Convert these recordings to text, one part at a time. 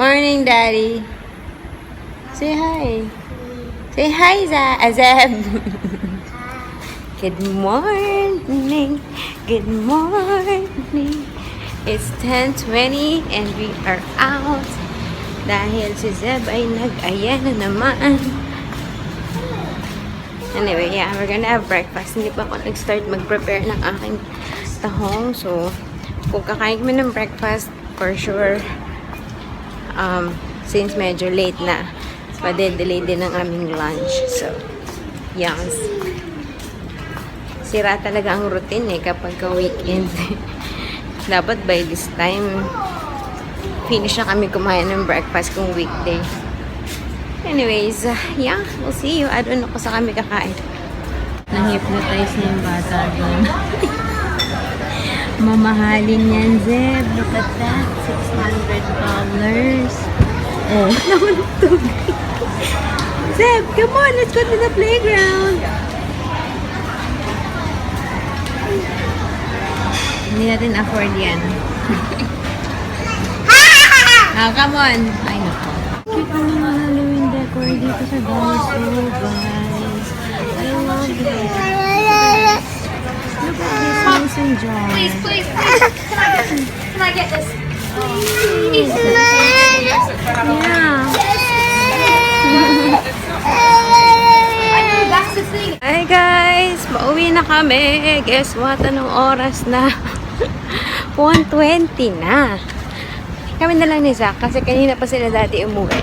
Morning, Daddy. Say hi. Say hi, Zeb. Good morning. Good morning. It's 10:20 and we are out. Dahil si Zeb ay nag-aya na naman. Anyway, yeah, we're gonna have breakfast. Hindi pa ako nag-start mag-prepare ng aking tahong. So, kung kakain kami ng breakfast, for sure, since medyo late na, pa-delay din ang aming lunch. So, yes. Sira talaga ang routine kapag ka-weekend. Dapat by this time, finish na kami kumain ng breakfast kung weekday. Anyways, yeah, we'll see you. I don't know kung saan kami kakain. Nang-hypnotize na yung bata doon. Mamahalin yan, Zeb. Look at that. $600. Oh, naman ito. Zeb, come on. Let's go to the playground. Hindi natin afford yan. Come on. Ay, naku. Cute ang mga Halloween decor dito sa Dollar Store, guys. I love this. Look at this mason jar. Please. Can I get this? Please. Yeah. That's the thing. Hi guys! Pauwi na kami. Guess what? Anong oras na? 1:20 na. Kami na lang ni Zach kasi kanina pa sila dati umuwi.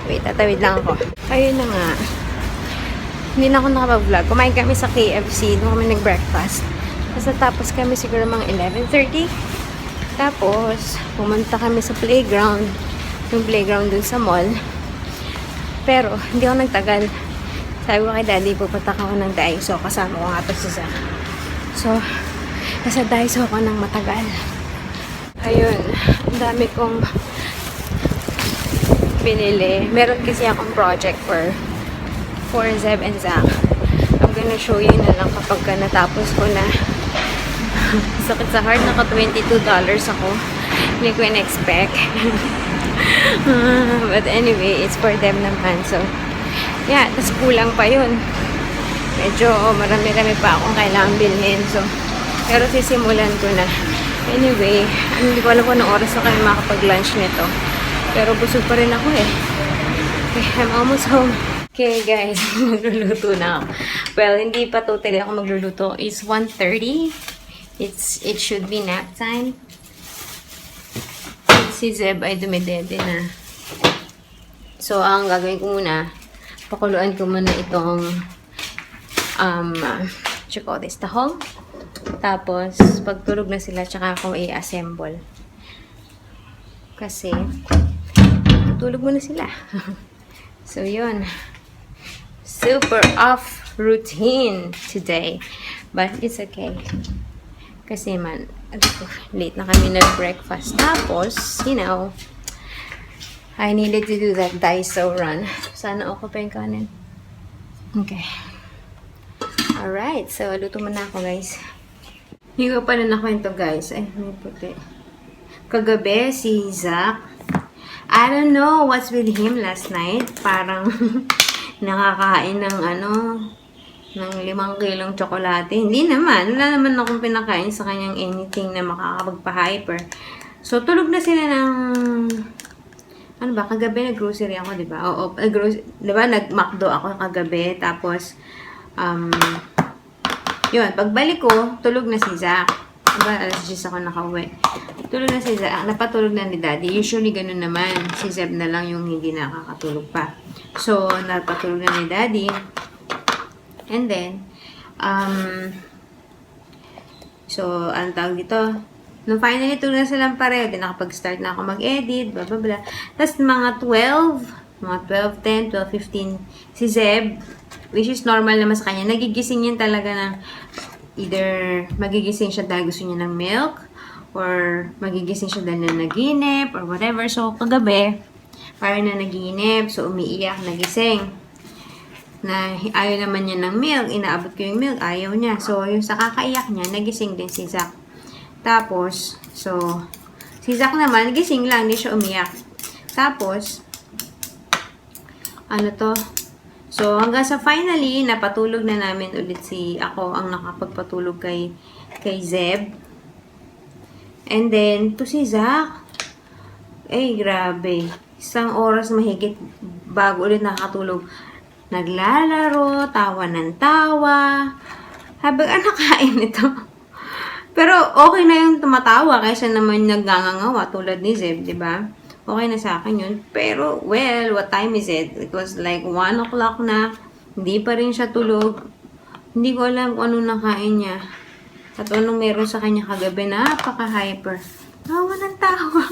Wait, tatawid lang ako. Ayun na nga. Hindi na ako nakapag-vlog. Kumain kami sa KFC. Doon kami nag-breakfast. Tapos kami siguro mga 11:30. Tapos, pumunta kami sa playground. Yung playground dun sa mall. Pero, hindi ako nagtagal. Sabi ko kay Daddy, pupunta ako ng Daiso. Kasama ko nga to si Zach. So, nasa Daiso ako ng matagal. Ayun, ang dami kong pinili. Meron kasi akong project for Zeb and Zach. I'm gonna show you na lang kapag natapos ko na. Sakit sa heart, naka $22 ako. Hindi ko in-expect. But anyway, it's for them naman. So, yeah, tas kulang pa yun. Medyo marami-rami pa akong kailangan bilhin. So, pero sisimulan ko na. Anyway, hindi ko alam kung anong oras na kami makapag-lunch nito. Pero busog pa rin ako eh. Okay, I'm almost home. Okay guys, magluluto na ako. Well, hindi pa totally ako magluluto. It's 1:30. It should be nap time. Si Zeb ay dumidede na. So, ang gagawin ko muna, pakuluan ko muna itong tahong. Tapos, pagtulog na sila, tsaka ako i-assemble. Kasi, tulog muna sila. So, yun. Super off routine today. But, it's okay. Kasi man, late na kami nag-breakfast. Tapos, you know, I needed to do that Daiso run. Sana ako pa yung kanin. Okay. Alright, so, luto muna ako, guys. Hindi ko pa na nakwento, guys. Ay, may puti. Kagabi, si Zach, I don't know what's with him last night. Parang nakakain ng ng 5 kilong tsokolate. Hindi naman. Wala naman akong pinakain sa kanyang anything na makakapagpa-hyper. So, tulog na sila ng kagabi nag-grocery ako, diba? Oo, diba? Nag-McDo ako kagabi. Tapos, yun, pagbalik ko, tulog na si Zach. Diba, alas 10 ako nakauwi. Tulog na si Zach. Napatulog na ni Daddy. Usually, ganun naman. Si Zeb na lang yung hindi nakakatulog pa. So, napatulog na ni Daddy. And then, so, anong tawag dito? Nung finally, tulog na silang pareho. Then, nakapag-start na ako mag-edit, blah, blah, blah. Tapos, mga 12:10, 12:15, si Zeb, which is normal naman sa kanya, nagigising yan talaga ng either magigising siya dahil gusto niya ng milk or magigising siya dahil na naginip or whatever. So, kagabi, parang na naginip, so umiiyak, nagising. Na ayaw naman niya ng milk, inaabot ko yung milk, ayaw niya. So, yung sa kakaiyak niya, nagising din si Zach. Tapos, so, si Zach naman, gising lang, hindi siya umiyak. Tapos, ano to? So, hanggang sa finally, napatulog na namin ulit ako ang nakapagpatulog kay Zeb. And then, to si Zach, grabe. Isang oras mahigit bago ulit nakatulog. Naglalaro, tawa ng tawa. Habang nakain ito. Pero okay na yung tumatawa kaysa naman naggangangawa tulad ni Zeb, di ba? Okay na sa akin yun. Pero, well, what time is it? It was like 1 o'clock na. Hindi pa rin siya tulog. Hindi ko alam kung anong nakain niya. At anong meron sa kanya kagabi. Napaka-hyper. Tawa ng tawa.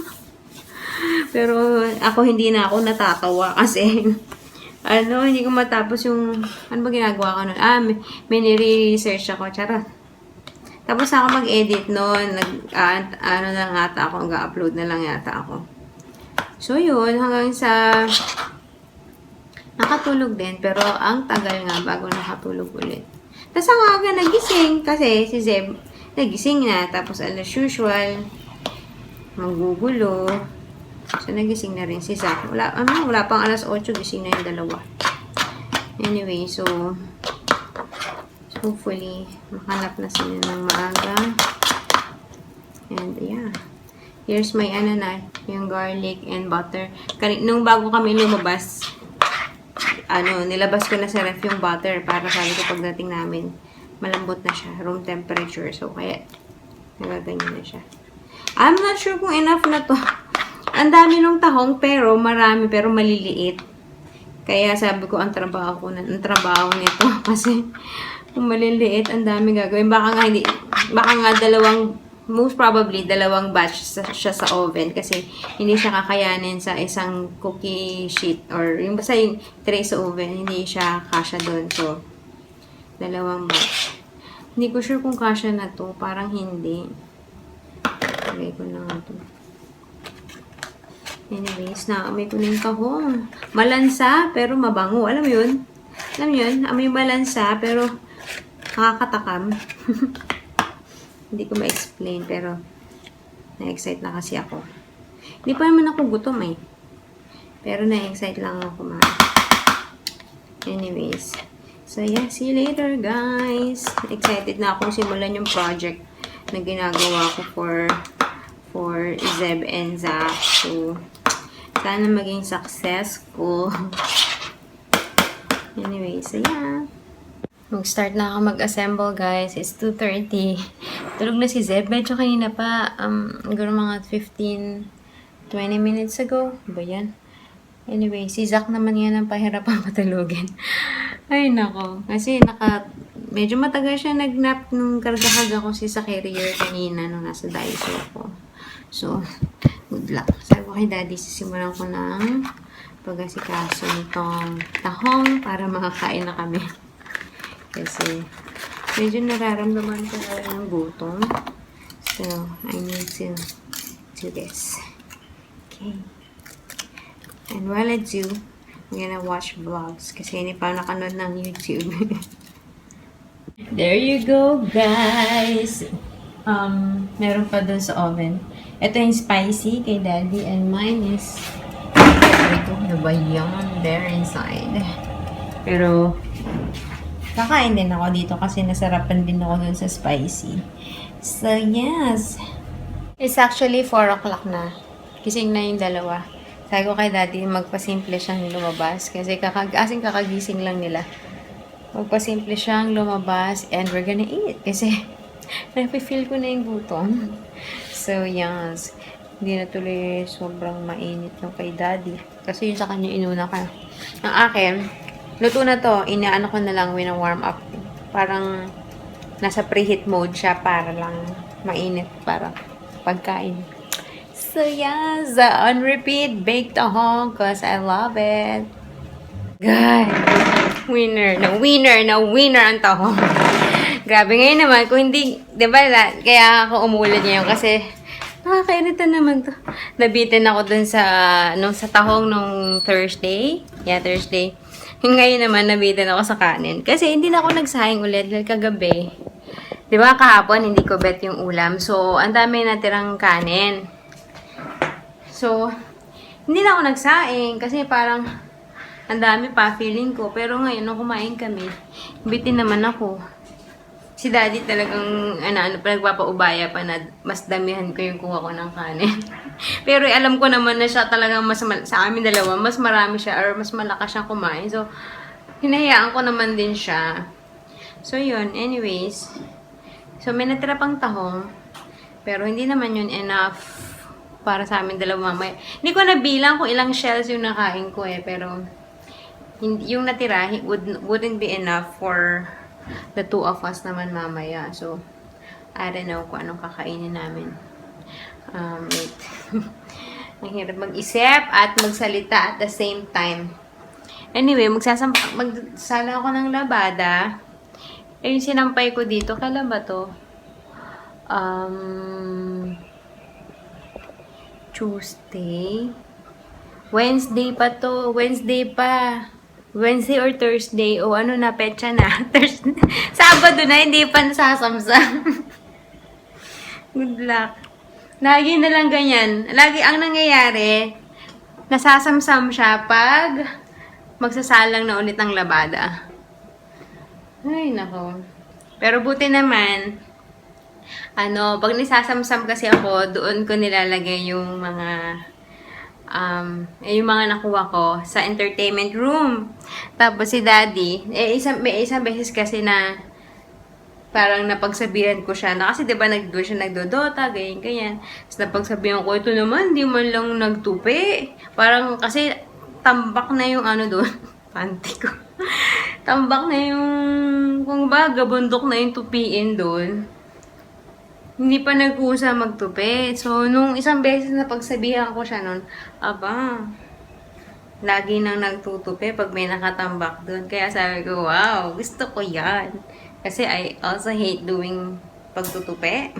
Pero ako hindi na ako natatawa kasi hindi ko matapos yung ano ba ginagawa ko nun? May nire-research ako. Charot. Tapos ako mag-edit noon. Ano lang ata ako. Mag-upload na lang yata ako. So, yun. Hanggang sa nakatulog din. Pero, ang tagal nga bago nakatulog ulit. Tapos, ang aga nagising. Kasi, si Zeb, nagising na. Tapos, as usual, magugulo. So, nagising na rin si Zach. Wala pang alas 8, gising na yung dalawa. Anyway, so, hopefully, makanap na sila ng maaga. And, yeah. Here's my yung garlic and butter. Nung bago kami lumabas, nilabas ko na sa ref yung butter para sabi ko pagdating namin, malambot na siya, room temperature. So, kaya, nagaganyan na siya. I'm not sure kung enough na to. Ang dami nung tahong, pero marami, pero maliliit. Kaya sabi ko, ang trabaho nito. Kasi, kung maliliit, ang dami gagawin. Baka nga most probably, dalawang batch siya sa oven kasi hindi siya kakayanin sa isang cookie sheet or yung basta yung tray sa oven, hindi siya kasya doon. So, dalawang batch. Hindi ko sure kung kasya na to. Parang hindi. Lagay ko na nga to. Anyways, naamoy ko na yung tahong. Malansa, pero mabango. Alam mo yun? Amoy malansa, pero nakakatakam. Hindi ko ma-explain, pero na-excite na kasi ako. Hindi pa naman ako gutom pero na-excite lang ako Anyways. So, yeah. See you later, guys. Excited na akong simulan yung project na ginagawa ko for Zeb and Zach. So, sana maging successful. Anyway, so yeah. Mag-start na ako mag-assemble, guys. It's 2:30. Tulog na si Zeb. Medyo kanina pa. Siguro mga 15-20 minutes ago. Ba yan? Anyway, si Zach naman yan ang pahirapan matulogin. Ay, nako. Kasi medyo matagal siya nag-nap nung kargahag ako sa carrier kanina nung nasa Daiso ko. So, good luck. Sabi ko kay Daddy, sisimulan ko ng pag-asikaso nitong tahong para makakain na kami. Kasi, medyo nararamdaman ko na rin ng gutom. So, I need to do this. Okay. And while I do, I'm gonna watch vlogs. Kasi hindi pa nakanood ng YouTube. There you go, guys! Meron pa dun sa oven. Ito yung spicy kay Daddy. And mine is... Ito, ano ba yan? There inside. Pero... kakain din ako dito kasi nasarapan din ako dun sa spicy. So, yes. It's actually 4 o'clock na. Kising na yung dalawa. Sabi ko kay Daddy, magpasimple siyang lumabas. Kasi kakagising lang nila. Magpasimple siyang lumabas and we're gonna eat. Kasi, napifeel ko na yung gutom. So, yes. Hindi na tuloy sobrang mainit ng kay Daddy. Kasi yun sa kanya inuna ka. Ang akin, luto na to, inaano ko na lang wina-warm up. Parang nasa preheat mode siya para lang mainit para pagkain. So yes, on repeat, baked tahong cause I love it. Guys, winner ang tahong. Grabe ngayon naman, kung hindi, diba, kaya ako umulad niya yun kasi nakakairita naman to. Nabitin ako dun sa tahong nung Thursday. Yeah, Thursday. Ngayon naman, nabitin ako sa kanin. Kasi hindi na ako nagsahing ulit dahil kagabi. Diba, kahapon, hindi ko bet yung ulam. So, ang dami natirang kanin. So, Hindi na ako nagsaing kasi parang ang dami pa feeling ko. Pero ngayon, nung kumain kami, bitin naman ako. Si daddy talagang, nagpapaubaya pa na mas damihan ko yung kuha ko ng kanin. Pero alam ko naman na siya talagang sa amin dalawa, mas marami siya or mas malakas siyang kumain. So, hinahayaan ko naman din siya. So, yun. Anyways. So, may natira pang tahong. Pero hindi naman yun enough para sa amin dalawa mamaya. Hindi ko nabilang kung ilang shells yung nakain ko eh. Pero, yung natira wouldn't be enough for the two of us naman mamaya. So, I don't know kung anong kakainin namin. Wait. Ang hirap mag-isip at magsalita at the same time. Anyway, magsala ako ng labada. Yung sinampay ko dito, kailan ba to? Tuesday. Wednesday pa to. Wednesday or Thursday. O ano na, petsa na. Thursday. Sabado na, hindi pa nasasamsam. Good luck. Lagi na lang ganyan. Lagi ang nangyayari, nasasamsam siya pag magsasalang na ulit ng labada. Ay, nako. Pero buti naman, pag nisasamsam kasi ako, doon ko nilalagay yung mga nakuha ko sa entertainment room. Tapos si daddy, may isang beses kasi na parang napagsabihan ko siya na kasi diba siya nagdodota, ganyan. Tapos napagsabihan ko, ito naman, di man lang nagtupi. Parang kasi tambak na yung doon, panty ko. Tambak na yung, kung baga, bundok na yung tupiin doon. Hindi pa nag-usa magtupi. So, nung isang beses na pagsabihan ko siya nun, lagi nang nagtutupi pag may nakatambak doon. Kaya sabi ko, wow, gusto ko yan. Kasi I also hate doing pagtutupi.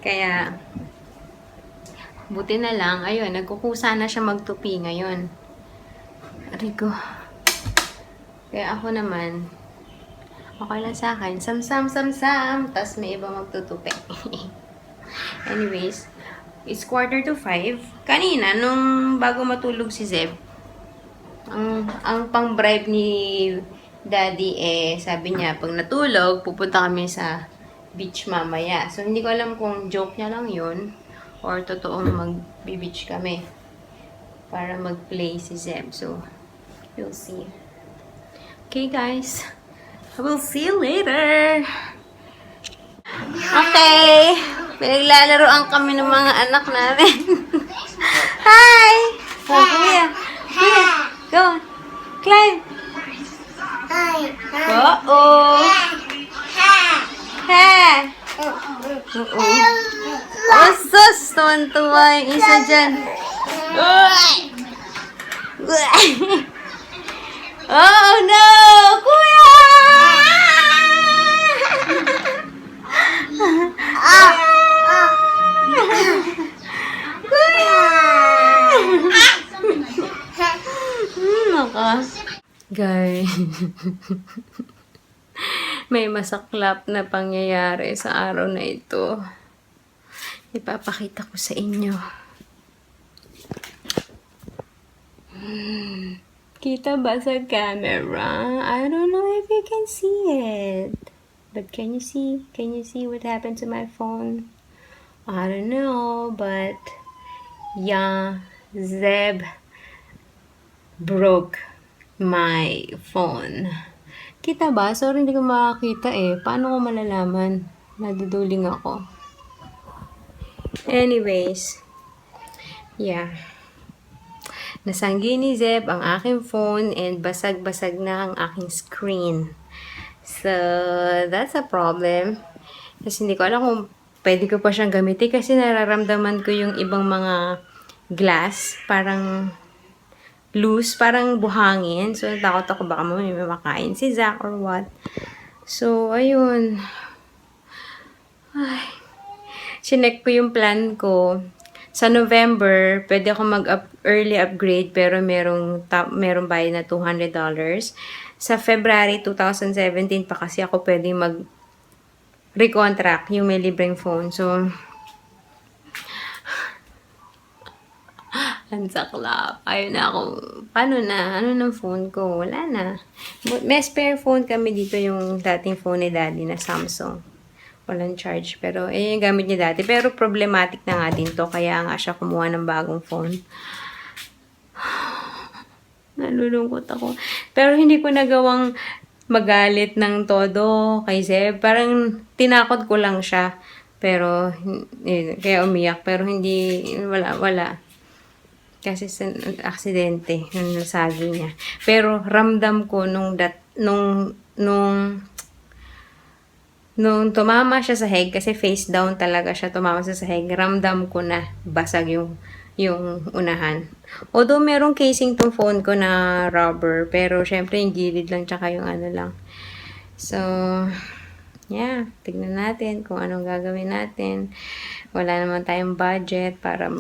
Kaya, buti na lang, ayun, nagkukusa na siya magtupi ngayon. Arigo. Kaya ako naman, okay lang sa akin. Sam. Tapos may iba magtutupi. Anyways, it's 4:45. Kanina, nung bago matulog si Zeb, ang pang-bribe ni daddy sabi niya, pag natulog, pupunta kami sa beach mamaya. So, hindi ko alam kung joke niya lang yun or totoong mag-beach kami para mag-play si Zeb. So, you'll see. Okay, guys. I will see you later. Okay. Pinaglalaroan kami ng mga anak namin. Hi! Oh, here. Go. Climb. Uh-oh. Ha. Oh, sus. Tuwan-tuwa yung isa dyan. Oh, no! Kuya! Guys, may masaklap na pangyayari sa araw na ito. Ipapakita ko sa inyo. Kita ba sa camera? I don't know if you can see it. But can you see? Can you see what happened to my phone? I don't know, but yeah, Zeb broke my phone. Kita ba? Sorry, hindi ko makakita eh. Paano ko malalaman? Naduduling ako. Anyways, yeah. Nasanggi ni Zeb ang aking phone and basag-basag na ang aking screen. So, that's a problem. Kasi hindi ko alam kung pwede ko pa siyang gamitin kasi nararamdaman ko yung ibang mga glass. Parang loose, parang buhangin. So, takot ako baka may makain si Zach or what. So, ayun. Ay. Chinek ko yung plan ko. Sa November, pwede ako mag-early upgrade pero merong bayad na $200. Sa February 2017 pa kasi ako pwede mag-recontract yung may libreng phone. So, Ang saklap. Ayun na ako. Paano na? Ano ng phone ko? Wala na. May spare phone kami dito, yung dating phone ni Daddy na Samsung. Walang charge. Pero, yung gamit niya dati. Pero, problematic na nga din to. Kaya nga siya kumuha ng bagong phone. Nalulungkot ako. Pero, hindi ko nagawang magalit ng todo kay Zeb. Parang, tinakot ko lang siya. Pero, kaya umiyak. Pero, hindi, wala. Kasi sa aksidente, nung nasagi niya. Pero ramdam ko nung tumama siya sa heg, kasi face down talaga siya tumama sa sahig, ramdam ko na basag yung unahan. Although merong casing tong phone ko na rubber, pero syempre yung gilid lang tsaka yung ano lang. So, yeah, tignan natin kung anong gagawin natin. Wala naman tayong budget para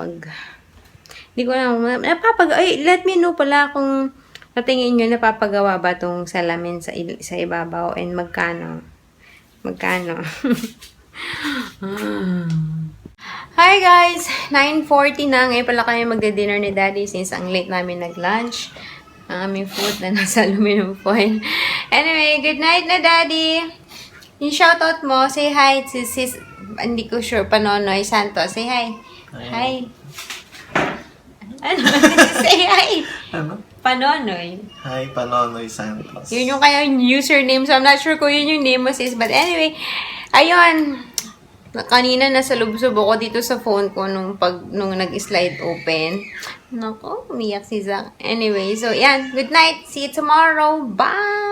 Hindi ko lang, let me know pala kung natingin nyo napapagawa ba tong salamin sa ibabaw and magkano. Hi guys! 9:40 na. Ngayon pala kami magda-dinner ni Daddy since ang late namin nag-lunch. Ang aming food na nasa aluminum foil. Anyway, good night na Daddy! Yung shoutout mo, say hi to sis, hindi ko sure, Panonoy Santos. Say hi. Hi. Ano? Say hi. Ano? Panonoy. Hi, Panonoy Santos. Yun yung kayang username. So, I'm not sure kung yun yung name mo, sis. But anyway, ayun. Kanina nasa lubsob ako dito sa phone ko nung nag-slide open. Nako, umiyak si Zach. Anyway, so yan. Good night. See you tomorrow. Bye!